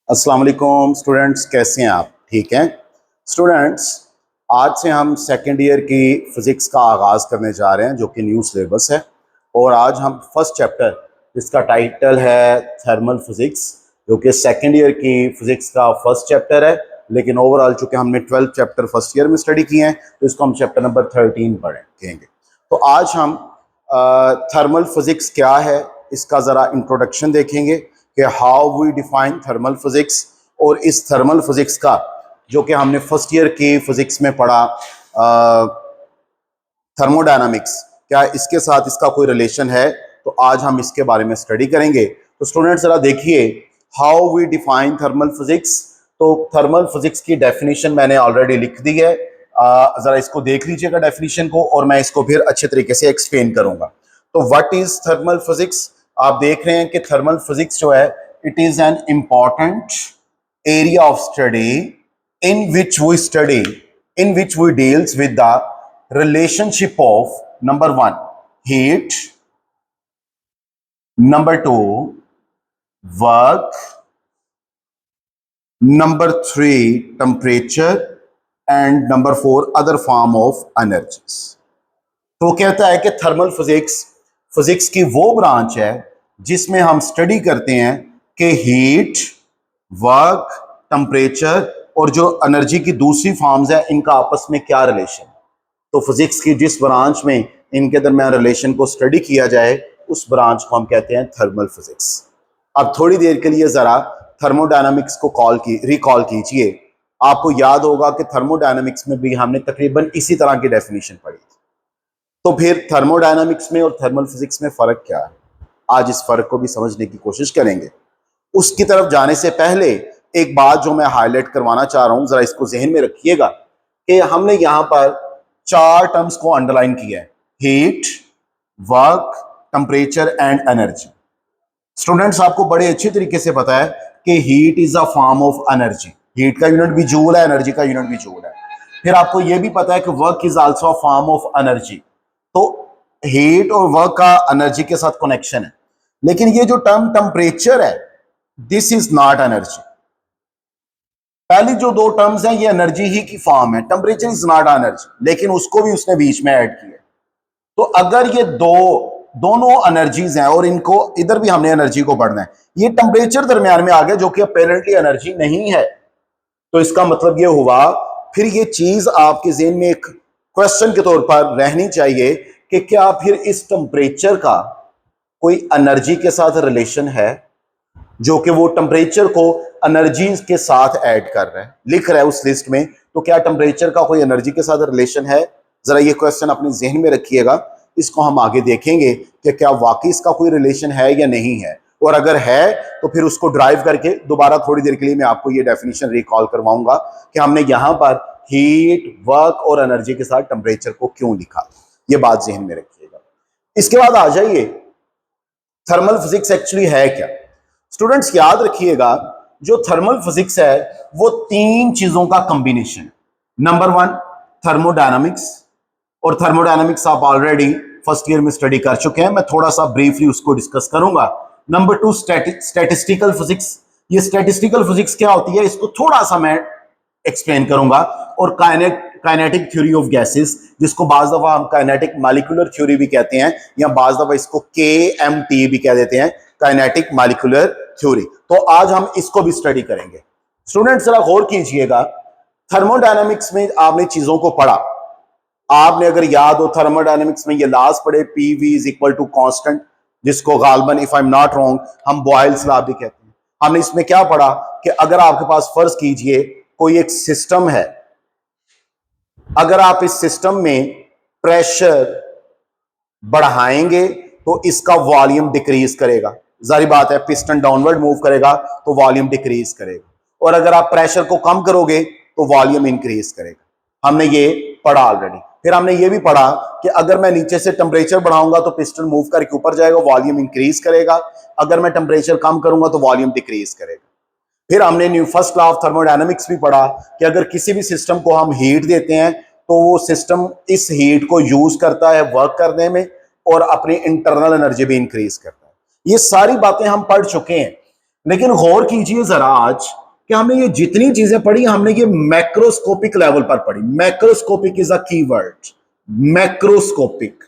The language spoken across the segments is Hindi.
अस्सलाम वालेकुम स्टूडेंट्स, कैसे हैं आप? ठीक हैं स्टूडेंट्स। आज से हम सेकेंड ईयर की फ़िज़िक्स का आगाज़ करने जा रहे हैं, जो कि न्यू सिलेबस है। और आज हम फर्स्ट चैप्टर, जिसका टाइटल है थर्मल फिज़िक्स, जो कि सेकेंड ईयर की फ़िज़िक्स का फर्स्ट चैप्टर है। लेकिन ओवरऑल चूँकि हमने 12 चैप्टर फर्स्ट ईयर में स्टडी किए हैं, तो इसको हम चैप्टर नंबर 13 पढ़ेंगे। तो आज हम थर्मल फिज़िक्स क्या है, इसका ज़रा इंट्रोडक्शन देखेंगे कि how we define thermal physics. और इस थर्मल फिजिक्स का, जो कि हमने फर्स्ट ईयर की फिजिक्स में पढ़ा, थर्मोडायनामिक्स, क्या इसके साथ इसका कोई रिलेशन है? तो आज हम इसके बारे में स्टडी करेंगे। तो स्टूडेंट जरा देखिए, how we define thermal physics. तो थर्मल फिजिक्स की डेफिनेशन मैंने ऑलरेडी लिख दी है। जरा इसको देख लीजिएगा डेफिनेशन को, और मैं इसको फिर अच्छे तरीके से एक्सप्लेन करूंगा। तो व्हाट इज थर्मल फिजिक्स? आप देख रहे हैं कि थर्मल फिजिक्स जो है, it is an important area of study in which we study in which we deals with the relationship of number 1 heat, number 2 work, number 3 temperature, and number 4 other form of energies। तो कहता है कि थर्मल फिजिक्स फिजिक्स की वो ब्रांच है जिसमें हम स्टडी करते हैं कि हीट, वर्क, टेम्परेचर और जो एनर्जी की दूसरी फॉर्म्स है, इनका आपस में क्या रिलेशन। तो फिजिक्स की जिस ब्रांच में इनके दरमियान रिलेशन को स्टडी किया जाए, उस ब्रांच को हम कहते हैं थर्मल फिजिक्स। अब थोड़ी देर के लिए जरा थर्मोडायनामिक्स को रिकॉल कीजिए। आपको याद होगा कि थर्मोडायनामिक्स में भी हमने तकरीबन इसी तरह की डेफिनेशन पढ़ी थी। तो फिर थर्मोडायनामिक्स में और थर्मल फिजिक्स में फर्क क्या है, आज इस फर्क को भी समझने की कोशिश करेंगे। उसकी तरफ जाने से पहले एक बात जो मैं हाईलाइट करवाना चाह रहा हूं, जरा इसको जहन में रखिएगा कि हमने यहां पर 4 टर्म्स को अंडरलाइन किया है: heat, work, temperature and energy. Students, आपको बड़े अच्छे तरीके से पता है कि heat is a form of energy. Heat का यूनिट भी जूल है, एनर्जी का यूनिट भी जूल है। फिर आपको यह भी पता है कि work is also a form of energy. तो हीट और वर्क का एनर्जी के साथ कनेक्शन है। लेकिन ये जो टर्म टेम्परेचर है, दिस इज नॉट एनर्जी। पहली जो 2 टर्म्स हैं, ये एनर्जी ही की फॉर्म है। टेम्परेचर इज नॉट एनर्जी, लेकिन उसको भी उसने बीच में ऐड किया। तो अगर ये दोनों एनर्जीज हैं और इनको इधर भी हमने एनर्जी को पढ़ना है, ये टेम्परेचर दरमियान में आ गया, जो कि अपेरेंटली एनर्जी नहीं है। तो इसका मतलब ये हुआ, फिर ये चीज आपके ज़हन में एक क्वेश्चन के तौर पर रहनी चाहिए कि क्या फिर इस टेम्परेचर का कोई एनर्जी के साथ रिलेशन है, जो कि वो टेम्परेचर को एनर्जी के साथ ऐड कर रहा है, लिख रहा है उस लिस्ट में। तो क्या टेम्परेचर का कोई एनर्जी के साथ रिलेशन है? जरा ये क्वेश्चन अपने जहन में रखिएगा। इसको हम आगे देखेंगे कि क्या वाकई इसका कोई रिलेशन है या नहीं है। और अगर है तो फिर उसको ड्राइव करके दोबारा थोड़ी देर के लिए मैं आपको ये डेफिनेशन रिकॉल करवाऊंगा कि हमने यहां पर हीट, वर्क और एनर्जी के साथ टेम्परेचर को क्यों लिखा। ये बात जहन में रखिएगा। इसके बाद आ जाइए, थर्मल फिजिक्स एक्चुअली है क्या। स्टूडेंट्स याद रखिएगा, जो थर्मल फिजिक्स है वो 3 चीजों का कॉम्बिनेशन। नंबर 1 थर्मोडायनामिक्स, और थर्मोडायनामिक्स आप ऑलरेडी फर्स्ट ईयर में स्टडी कर चुके हैं, मैं थोड़ा सा ब्रीफली उसको डिस्कस करूंगा। Number 2 statistical physics. ये स्टैटिस्टिकल फिजिक्स क्या होती है, इसको थोड़ा सा मैं एक्सप्लेन करूंगा। और काइनेटिक थ्योरी ऑफ गैसेस, जिसको बाज दफा हम काइनेटिक मॉलिक्यूलर थ्योरी भी कहते हैं, या बाज दफा इसको KMT भी कह देते हैं, काइनेटिक मॉलिक्यूलर थ्योरी। तो आज हम इसको भी स्टडी करेंगे। स्टूडेंट्स जरा गौर कीजिएगा, थर्मोडायनामिक्स में आपने चीजों को पढ़ा। आपने अगर याद हो, थर्मोडायनामिक्स में ये लॉज पढ़े, PV is equal to constant, जिसको गालबन, if I am not wrong, हम बॉयल्स लॉ भी कहते हैं। हमने इसमें क्या पढ़ा कि अगर आपके पास फर्ज कीजिए कोई एक सिस्टम है, अगर आप इस सिस्टम में प्रेशर बढ़ाएंगे तो इसका वॉल्यूम डिक्रीज करेगा। जारी बात है, पिस्टन डाउनवर्ड मूव करेगा तो वॉल्यूम डिक्रीज करेगा, और अगर आप प्रेशर को कम करोगे तो वॉल्यूम इंक्रीज करेगा। हमने ये पढ़ा ऑलरेडी। फिर हमने ये भी पढ़ा कि अगर मैं नीचे से टेम्परेचर बढ़ाऊंगा तो पिस्टन मूव करके ऊपर जाएगा, वॉल्यूम इंक्रीज करेगा। अगर मैं टेम्परेचर कम करूंगा तो वॉल्यूम डिक्रीज करेगा। फिर हमने new first law of thermodynamics भी पढ़ा कि अगर किसी भी सिस्टम को हम हीट देते हैं तो वो सिस्टम इस हीट को यूज करता है वर्क करने में, और अपनी इंटरनल एनर्जी भी इंक्रीज करता है। ये सारी बातें हम पढ़ चुके हैं। लेकिन गौर कीजिए जरा आज कि हमने ये जितनी चीजें पढ़ी हमने ये मैक्रोस्कोपिक लेवल पर पढ़ी। Macroscopic is a keyword, macroscopic.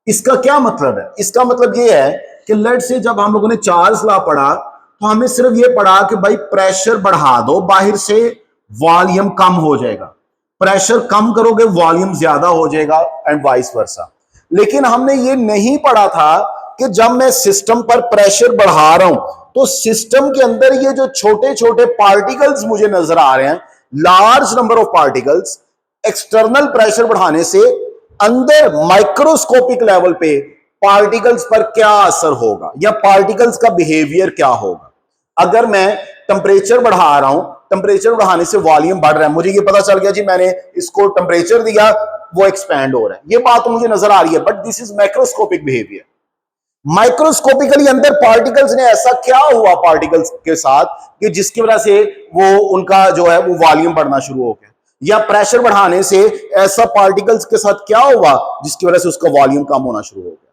इसका क्या मतलब है? इसका मतलब ये है कि लेट से जब हम लोगों ने चार्ल्स लॉ पढ़ा तो हमने सिर्फ ये पढ़ा कि भाई प्रेशर बढ़ा दो, बाहर से वॉल्यूम कम हो जाएगा, प्रेशर कम करोगे वॉल्यूम ज्यादा हो जाएगा, एंड वाइस वर्सा। लेकिन हमने ये नहीं पढ़ा था कि जब मैं सिस्टम पर प्रेशर बढ़ा रहा हूं तो सिस्टम के अंदर ये जो छोटे छोटे पार्टिकल्स मुझे नजर आ रहे हैं, large number of particles, external pressure बढ़ाने से अंदर माइक्रोस्कोपिक लेवल पे पार्टिकल्स पर क्या असर होगा या पार्टिकल्स का बिहेवियर क्या होगा। अगर मैं टेम्परेचर बढ़ा रहा हूं, टेम्परेचर बढ़ाने से वॉल्यूम बढ़ रहा है, मुझे ये पता चल गया जी मैंने इसको टेम्परेचर दिया वो एक्सपैंड हो रहा है, ये बात तो मुझे नजर आ रही है, but this is macroscopic behaviour. Microscopically अंदर पार्टिकल्स ने ऐसा क्या हुआ पार्टिकल्स के साथ कि जिसकी वजह से वो उनका जो है वो वॉल्यूम बढ़ना शुरू हो गया, या प्रेशर बढ़ाने से ऐसा पार्टिकल्स के साथ क्या हुआ जिसकी वजह से उसका वॉल्यूम कम होना शुरू हो गया।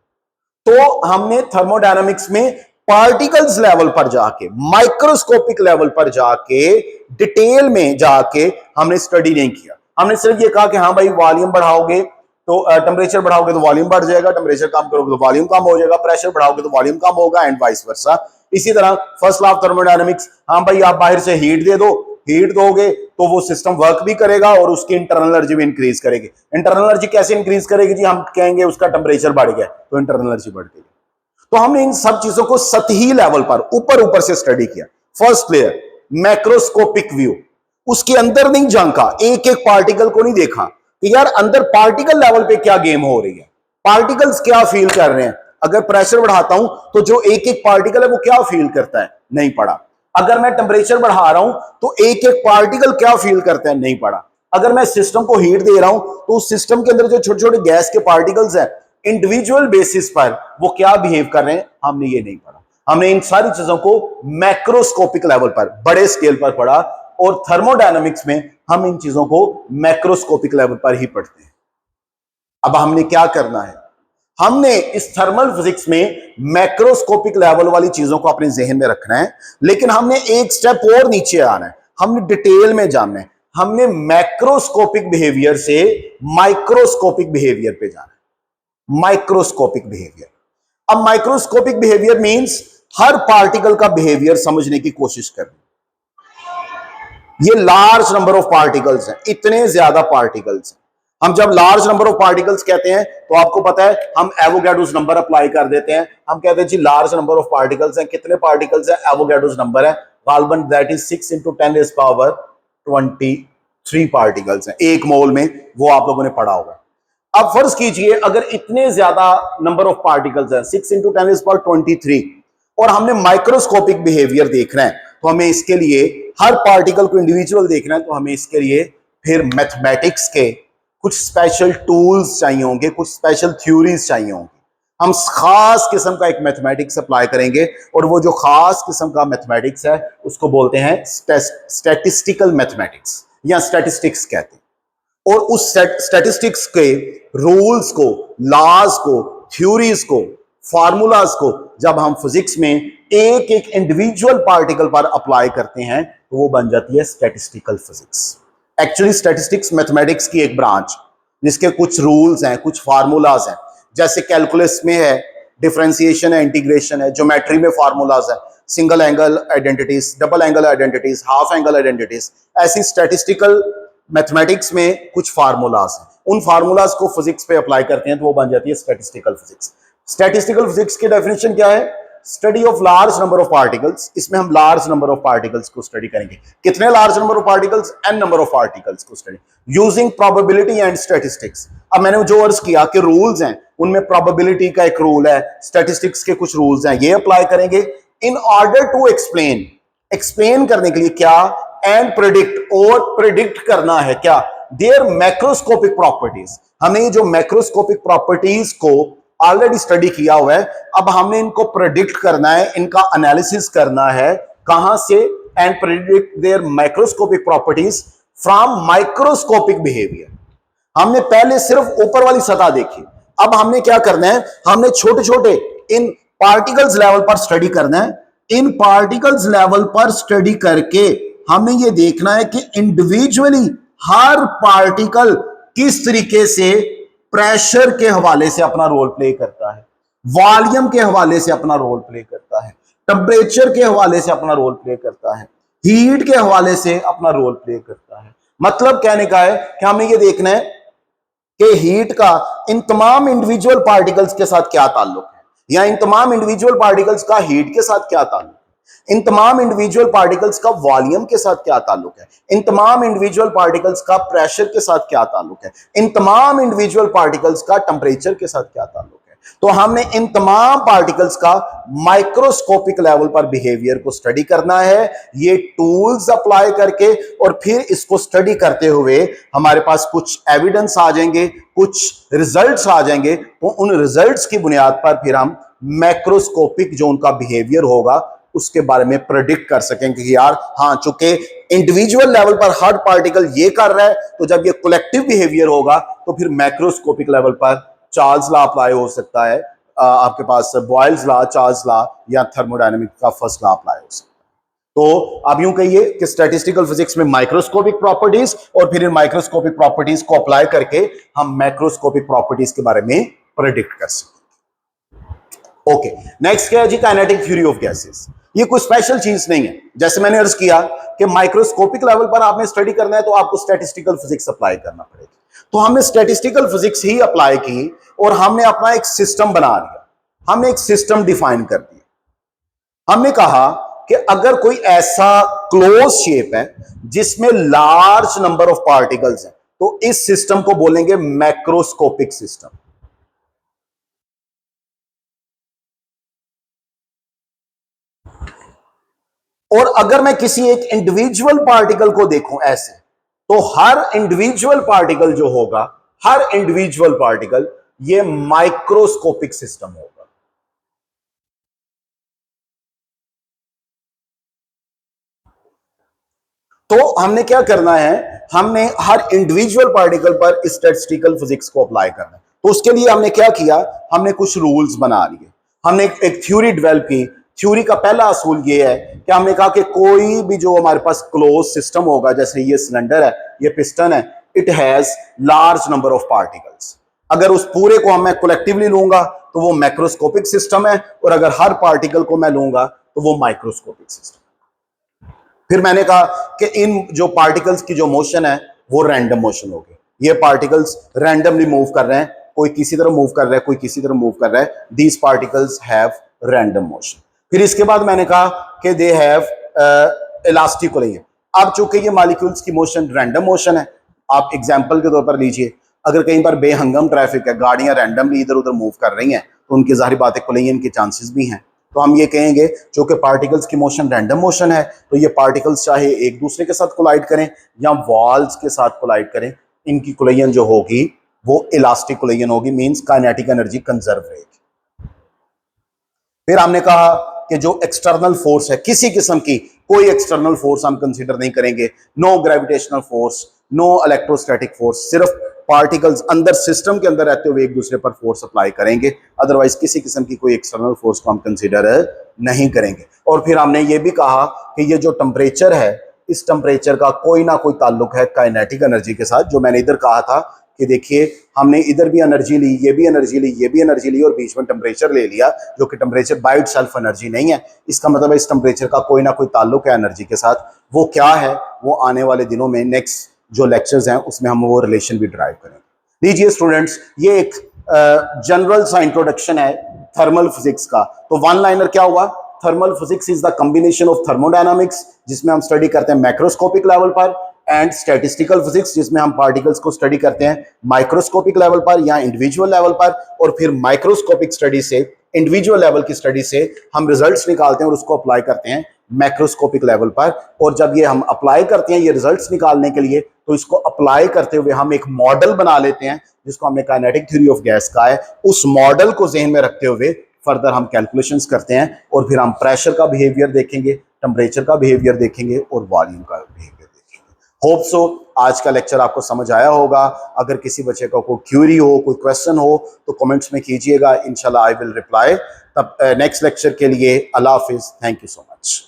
तो हमने थर्मोडायनामिक्स में पार्टिकल्स लेवल पर जाके, माइक्रोस्कोपिक लेवल पर जाके, डिटेल में जाके हमने स्टडी नहीं किया। हमने सिर्फ ये कहा कि हाँ भाई वॉल्यूम बढ़ाओगे तो टेम्परेचर बढ़ाओगे तो वॉल्यूम बढ़ जाएगा, टेम्परेचर कम करोगे तो वॉल्यूम कम हो जाएगा, प्रेशर बढ़ाओगे तो वॉल्यूम कम होगा, एंड वाइस वर्सा। इसी तरह फर्स्ट लॉ ऑफ थर्मोडायनामिक्स, हाँ भाई आप बाहर से हीट दे दो, हीट दोगे तो वो सिस्टम वर्क भी करेगा और उसकी इंटरनल एनर्जी भी इंक्रीज करेगी। इंटरनल एनर्जी कैसे इंक्रीज करेगी जी? हम कहेंगे उसका टेम्परेचर बढ़ गया तो इंटरनल एनर्जी बढ़ गई। तो हमने इन सब चीजों को सतही लेवल पर ऊपर ऊपर से स्टडी किया। फर्स्ट लेयर मैक्रोस्कोपिक व्यू, उसके अंदर नहीं झांका, एक एक पार्टिकल को नहीं देखा कि यार अंदर पार्टिकल लेवल पे क्या गेम हो रही है, पार्टिकल्स क्या फील कर रहे हैं। अगर प्रेशर बढ़ाता हूं तो जो एक एक पार्टिकल है वो क्या फील करता है, नहीं पड़ा। अगर मैं टेम्परेचर बढ़ा रहा हूं तो एक एक पार्टिकल क्या फील करता है, नहीं पड़ा। अगर मैं सिस्टम को हीट दे रहा हूं तो उस सिस्टम के अंदर जो छोटे छोटे गैस के पार्टिकल्स हैं इंडिविजुअल बेसिस पर वो क्या बिहेव कर रहे हैं, हमने ये नहीं पढ़ा। हमने इन सारी चीजों को मैक्रोस्कोपिक लेवल पर, बड़े स्केल पर पढ़ा, और थर्मोडायनामिक्स में हम इन चीजों को मैक्रोस्कोपिक लेवल पर ही पढ़ते हैं। अब हमने क्या करना है, हमने इस थर्मल फिजिक्स में मैक्रोस्कोपिक लेवल वाली चीजों को अपने जहन में रखना है, लेकिन हमने एक स्टेप और नीचे आना है, हमने डिटेल में जानना है। हमने मैक्रोस्कोपिक बिहेवियर से माइक्रोस्कोपिक बिहेवियर पे जाना है। माइक्रोस्कोपिक बिहेवियर, अब माइक्रोस्कोपिक बिहेवियर मींस हर पार्टिकल का बिहेवियर समझने की कोशिश करनी। ये लार्ज नंबर ऑफ पार्टिकल्स हैं, इतने ज्यादा पार्टिकल्स हैं। हम जब लार्ज नंबर ऑफ पार्टिकल्स कहते हैं तो आपको पता है हम एवोगैड्रोस नंबर अप्लाई कर देते हैं। हम कहते हैं जी लार्ज नंबर ऑफ पार्टिकल्स हैं, कितने पार्टिकल्स हैं, एवोगैड्रोस नंबर है गाल्बन, दैट इज 6 × 10⁻23 पार्टिकल्स हैं एक मोल में, वो आप लोगों ने पढ़ा होगा। अब फर्ज कीजिए अगर इतने ज्यादा नंबर ऑफ पार्टिकल्स हैं 6 × 10⁻23 और हमने माइक्रोस्कोपिक बिहेवियर देखना है, तो हमें इसके लिए हर पार्टिकल को इंडिविजुअल देखना है, तो हमें इसके लिए फिर मैथमेटिक्स के कुछ स्पेशल टूल्स चाहिए होंगे, कुछ स्पेशल थ्योरीज चाहिए होंगी। हम खास किस्म का एक मैथमेटिक्स अप्लाई करेंगे, और वो जो खास किस्म का मैथमेटिक्स है उसको बोलते हैं स्टैटिस्टिकल मैथमेटिक्स या स्टैटिस्टिक्स कहते हैं। और उस स्टैटिस्टिक्स के रूल्स को, लॉज को, थ्योरीज को, फार्मूलाज को जब हम फिजिक्स में एक एक इंडिविजुअल पार्टिकल पर अप्लाई करते हैं तो वो बन जाती है statistical physics. Actually statistics mathematics की एक ब्रांच जिसके कुछ रूल्स हैं, कुछ फार्मूलाज हैं। जैसे कैलकुलस में है डिफरेंशिएशन है, इंटीग्रेशन है, ज्योमेट्री में फार्मूलाज है, single angle identities, double angle identities, half angle identities. ऐसी स्टैटिस्टिकल मैथमेटिक्स में कुछ फार्मूलाज हैं, उन फार्मूलाज को फिजिक्स पे अप्लाई करते हैं तो वो बन जाती है स्टैटिस्टिकल फिजिक्स। स्टैटिस्टिकल फिजिक्स की डेफिनेशन क्या है? Study of large number of particles. इसमें हम लार्ज नंबर ऑफ पार्टिकल्स को स्टडी करेंगे। कितने large number of particles? n number of particles को study using probability and statistics. अब मैंने जो अर्ज किया कि रूल्स हैं, उनमें प्रोबेबिलिटी का एक रूल है, स्टैटिस्टिक्स के कुछ रूल्स हैं, ये अप्लाई करेंगे इन ऑर्डर टू एक्सप्लेन करने के लिए क्या, एंड प्रेडिक्ट, और प्रेडिक्ट करना है क्या, देयर मैक्रोस्कोपिक प्रॉपर्टीज। हमने ये जो मैक्रोस्कोपिक प्रॉपर्टीज को ऑलरेडी स्टडी किया हुआ है, अब हमने इनको प्रेडिक्ट करना है, इनका एनालिसिस करना है। कहां से? And predict their macroscopic properties from microscopic behaviour. हमने पहले सिर्फ ऊपर वाली सतह देखी, अब हमने क्या करना है, हमने छोटे छोटे इन पार्टिकल्स लेवल पर स्टडी करना है इन पार्टिकल्स लेवल पर स्टडी करके हमें यह देखना है कि इंडिविजुअली हर पार्टिकल किस तरीके से प्रेशर के हवाले से अपना रोल प्ले करता है, वॉल्यूम के हवाले से अपना रोल प्ले करता है, टेम्परेचर के हवाले से अपना रोल प्ले करता है, हीट के हवाले से अपना रोल प्ले करता है। मतलब कहने का है कि हमें यह देखना है कि हीट का इन तमाम इंडिविजुअल पार्टिकल्स के साथ क्या ताल्लुक है, या इन तमाम इंडिविजुअल पार्टिकल्स का हीट के साथ क्या ताल्लुक है, इन तमाम इंडिविजुअल पार्टिकल्स का वॉल्यूम के साथ क्या ताल्लुक है, इन तमाम इंडिविजुअल पार्टिकल्स का प्रेशर के साथ क्या ताल्लुक है, इन तमाम इंडिविजुअल पार्टिकल्स का टेम्परेचर के साथ क्या ताल्लुक है। तो हमने इन तमाम पार्टिकल्स का माइक्रोस्कोपिक लेवल पर बिहेवियर को स्टडी करना है, ये टूल्स अप्लाई करके, और फिर इसको स्टडी करते हुए हमारे पास कुछ एविडेंस आ जाएंगे, कुछ रिजल्ट्स आ जाएंगे। तो उन रिजल्ट्स की बुनियाद पर फिर हम मैक्रोस्कोपिक जो उनका बिहेवियर होगा उसके बारे में प्रेडिक्ट कर सकेंगे कि यार हां, चूंकि इंडिविजुअल लेवल पर हर पार्टिकल ये कर रहा है, तो जब ये कलेक्टिव बिहेवियर होगा तो फिर मैक्रोस्कोपिक लेवल पर चार्ल्स लॉ अप्लाई हो सकता है, आपके पास बॉयल्स लॉ, चार्ल्स लॉ या थर्मोडायनेमिक का फर्स्ट लॉ अप्लाई हो सकता है। तो आप यूं कहिए कि स्टैटिस्टिकल फिजिक्स में माइक्रोस्कोपिक प्रॉपर्टीज, और फिर इन माइक्रोस्कोपिक प्रॉपर्टीज को अप्लाई करके हम मैक्रोस्कोपिक प्रॉपर्टीज के बारे में प्रेडिक्ट कर सकते हैं। ओके, नेक्स्ट क्या है जी, काइनेटिक थ्योरी ऑफ गैसेस। ये कोई स्पेशल चीज नहीं है, जैसे मैंने अर्ज किया कि माइक्रोस्कोपिक लेवल पर आपने स्टडी करना है तो आपको स्टैटिस्टिकल फिजिक्स अप्लाई करना पड़ेगा। तो हमने स्टैटिस्टिकल फिजिक्स ही अप्लाई की और हमने अपना एक सिस्टम बना लिया, हमने एक सिस्टम डिफाइन कर दिया। हमने कहा कि अगर कोई ऐसा क्लोज शेप है जिसमें लार्ज नंबर ऑफ पार्टिकल्स हैं, तो इस सिस्टम को बोलेंगे मैक्रोस्कोपिक सिस्टम। और अगर मैं किसी एक इंडिविजुअल पार्टिकल को देखूं ऐसे, तो हर इंडिविजुअल पार्टिकल जो होगा, हर इंडिविजुअल पार्टिकल ये माइक्रोस्कोपिक सिस्टम होगा। तो हमने क्या करना है, हमने हर इंडिविजुअल पार्टिकल पर स्टैटिस्टिकल फिजिक्स को अप्लाई करना है। तो उसके लिए हमने क्या किया, हमने कुछ रूल्स बना लिए, हमने एक थ्योरी डेवलप की। थ्योरी का पहला असूल ये है कि हमने कहा कि कोई भी जो हमारे पास क्लोज सिस्टम होगा, जैसे ये सिलेंडर है, ये पिस्टन है, it has large number of particles. अगर उस पूरे को मैं कलेक्टिवली लूंगा तो वो मैक्रोस्कोपिक सिस्टम है, और अगर हर पार्टिकल को मैं लूंगा तो वो माइक्रोस्कोपिक सिस्टम। फिर मैंने कहा कि इन जो पार्टिकल्स की जो मोशन है वो रैंडम मोशन होगी। ये पार्टिकल्स रैंडमली मूव कर रहे हैं, कोई किसी तरह मूव कर रहा है, कोई किसी तरह मूव कर रहा है। These particles have random motion. फिर इसके बाद मैंने कहा कि दे हैव इलास्टिक कोलिजन। अब चूंकि ये मॉलिक्यूल्स की मोशन रैंडम मोशन है, आप एग्जांपल के तौर पर लीजिए, अगर कहीं पर बेहंगम ट्रैफिक है, गाड़ियां रैंडमली इधर उधर मूव कर रही हैं, तो उनकी जाहिर बात है कोलिजन के चांसेस भी हैं। तो हम ये कहेंगे चूंकि पार्टिकल्स की मोशन रैंडम मोशन है, तो ये पार्टिकल्स चाहे एक दूसरे के साथ कोलाइड करें या वॉल्स के साथ कोलाइड करें, इनकी कोलिजन जो होगी वो इलास्टिक कोलिजन होगी, मींस काइनेटिक एनर्जी कंजर्व रहेगी। फिर हमने कहा कि जो एक्सटर्नल फोर्स है, किसी किस्म की कोई एक्सटर्नल फोर्स हम कंसीडर नहीं करेंगे, no gravitational force, no electrostatic force, सिर्फ पार्टिकल्स अंदर सिस्टम के अंदर रहते हुए एक दूसरे पर फोर्स अप्लाई करेंगे, अदरवाइज किसी किस्म की कोई एक्सटर्नल फोर्स को हम कंसीडर नहीं करेंगे। और फिर हमने ये भी कहा कि ये जो टेम्परेचर है, इस टेम्परेचर का कोई ना कोई ताल्लुक है काइनेटिक एनर्जी के साथ। जो मैंने इधर कहा था कि देखिए हमने इधर भी एनर्जी ली, ये भी एनर्जी ली, ये भी एनर्जी ली, और बीच में टेम्परेचर ले लिया, जो कि टेम्परेचर बाय इटसेल्फ एनर्जी नहीं है। इसका मतलब है इस टेम्परेचर का कोई ना कोई ताल्लुक है एनर्जी के साथ। वो क्या है, वो आने वाले दिनों में नेक्स्ट जो लेक्चर्स हैं उसमें हम वो रिलेशन भी ड्राइव करेंगे। लीजिए स्टूडेंट्स, ये एक जनरल सा इंट्रोडक्शन है थर्मल फिजिक्स का। तो वन लाइनर क्या हुआ, thermal physics is the combination of thermodynamics, जिसमें हम स्टडी करते हैं मैक्रोस्कोपिक लेवल पर, एंड स्टैटिस्टिकल फिजिक्स, जिसमें हम पार्टिकल्स को स्टडी करते हैं माइक्रोस्कोपिक लेवल पर या इंडिविजुअल लेवल पर, और फिर माइक्रोस्कोपिक स्टडी से, इंडिविजुअल लेवल की स्टडी से हम रिजल्ट्स निकालते हैं और उसको अप्लाई करते हैं मैक्रोस्कोपिक लेवल पर। और जब ये हम अप्लाई करते हैं ये रिजल्ट्स निकालने के लिए, तो इसको अप्लाई करते हुए हम एक मॉडल बना लेते हैं जिसको हमने काइनेटिक थ्योरी ऑफ गैस कहा है। उस मॉडल को ज़हन में रखते हुए फर्दर हम कैलकुलेशंस करते हैं, और फिर हम प्रेशर का बिहेवियर देखेंगे, टेम्परेचर का बिहेवियर देखेंगे और वॉल्यूम का बिहेवियर देखेंगे। होप सो आज का लेक्चर आपको समझ आया होगा। अगर किसी बच्चे का कोई क्यूरी हो, कोई क्वेश्चन हो तो कमेंट्स में कीजिएगा, इंशाल्लाह आई विल रिप्लाई। तब नेक्स्ट लेक्चर के लिए अल्लाह हाफिज, थैंक यू सो मच।